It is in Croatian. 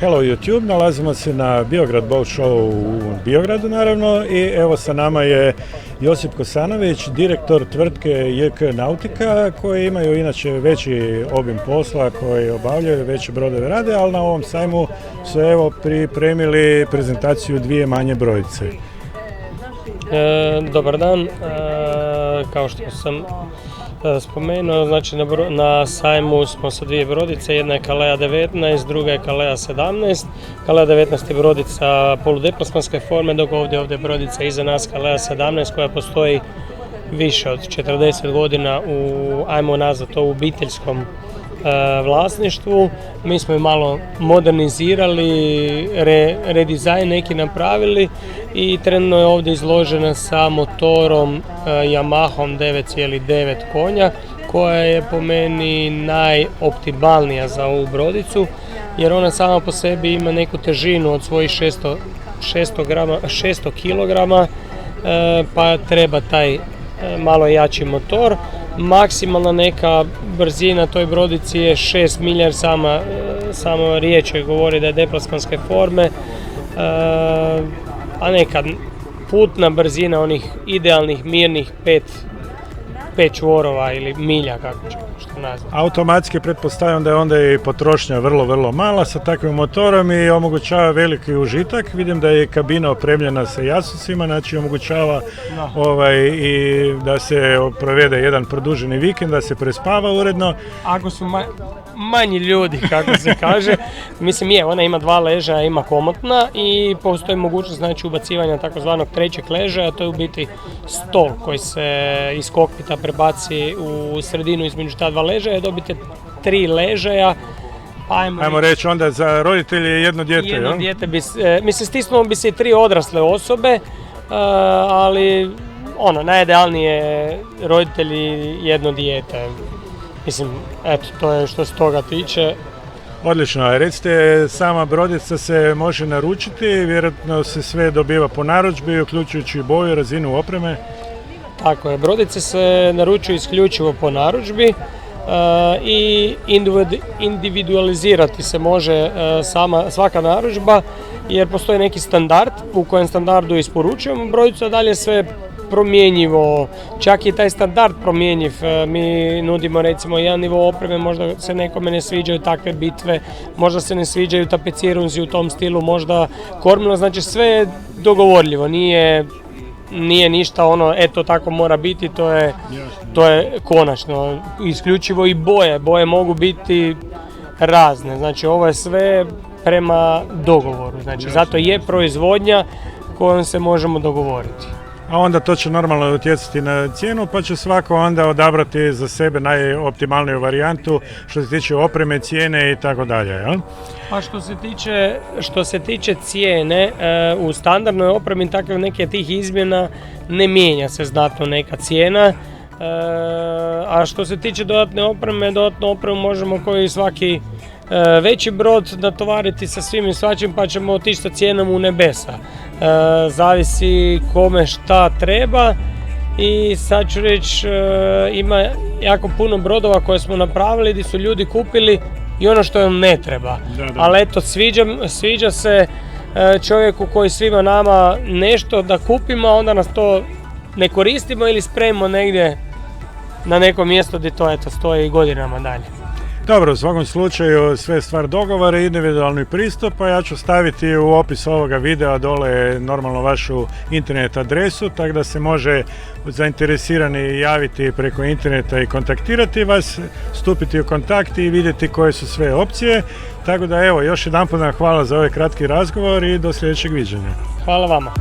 Hello YouTube, nalazimo se na Biograd Boat Show u Biogradu naravno i evo sa nama je Josip Kosanović, direktor tvrtke JK Nautika koji imaju inače veći obim posla, koji obavljaju, veće brodove rade, ali na ovom sajmu su evo pripremili prezentaciju dvije manje brojice. Dobar dan, kao što sam spomenuo, znači na sajmu smo sa dvije brodice, jedna je Kalea 19, druga je Kalea 17. Kalea 19 je brodica poludeplasmanske forme, dok ovdje je brodica iza nas Kalea 17 koja postoji više od 40 godina ajmo nazvati to, u obiteljskom vlasništvu. Mi smo ju malo modernizirali, redizajn neki napravili i trenutno je ovdje izložena sa motorom Yamahom 9,9 konja koja je po meni najoptimalnija za ovu brodicu jer ona sama po sebi ima neku težinu od svojih 600 kg pa treba taj malo jači motor. Maksimalna neka brzina toj brodici je 6 milja jer sama riječ govori da je deplasmanske forme, a neka putna brzina onih idealnih mirnih 5 čvorova ili milja kako ćemo što nazvati. Automatski pretpostavljam da je onda i potrošnja vrlo mala sa takvim motorom i omogućava veliki užitak. Vidim da je kabina opremljena sa jastucima, znači omogućava i da se provede jedan produženi vikend, da se prespava uredno. Ako su manji ljudi, kako se kaže, mislim ona ima dva leža, ima komotna i postoji mogućnost znači ubacivanja takozvanog trećeg leža, a to je u biti stol koji se iz kokpita prebaci u sredinu između ta dva ležaja, dobite 3 ležaja. Ajmo reći onda za roditelje jedno dijete, jedno dijete mislim stisnulo bi se i 3 odrasle osobe, ali najidealnije roditelji jedno dijete. Mislim, eto, to je što se toga tiče. Odlično, recite, sama brodica se može naručiti, vjerojatno se sve dobiva po narudžbi, uključujući boju, razinu opreme. Tako je, brodice se naručuju isključivo po narudžbi i individualizirati se može svaka narudžba jer postoji neki standard u kojem standardu isporučujemo brodicu, a dalje sve promjenjivo, čak i taj standard promjenjiv. Mi nudimo recimo jedan nivo opreme, možda se nekome ne sviđaju takve bitve, možda se ne sviđaju tapecirunzi u tom stilu, možda kormilo, znači sve je dogovorljivo, nije ništa eto tako mora biti, to je konačno. Isključivo i boje mogu biti razne, znači ovo je sve prema dogovoru, znači zato je proizvodnja kojom se možemo dogovoriti. A onda to će normalno utjecati na cijenu, pa će svako onda odabrati za sebe najoptimalniju varijantu što se tiče opreme, cijene i tako dalje, jel? Pa što se tiče cijene, u standardnoj opremi takve neke tih izmjena ne mijenja se znatno neka cijena, a što se tiče dodatnu opremu možemo koji svaki veći brod natovariti sa svim i svačim pa ćemo otići sa cijenom u nebesa. Zavisi kome šta treba i sad ću reći ima jako puno brodova koje smo napravili gdje su ljudi kupili i ono što im ne treba. Ali eto sviđa se čovjeku koji svima nama nešto da kupimo, a onda nas to ne koristimo ili spremimo negdje na neko mjesto gdje to stoji godinama dalje. Dobro, u svakom slučaju sve stvar dogovora, individualni pristup, a ja ću staviti u opis ovoga videa dole normalno vašu internet adresu, tako da se može zainteresirani javiti preko interneta i kontaktirati vas, stupiti u kontakt i vidjeti koje su sve opcije. Tako da evo, još jedanput hvala za ovaj kratki razgovor i do sljedećeg viđenja. Hvala vama.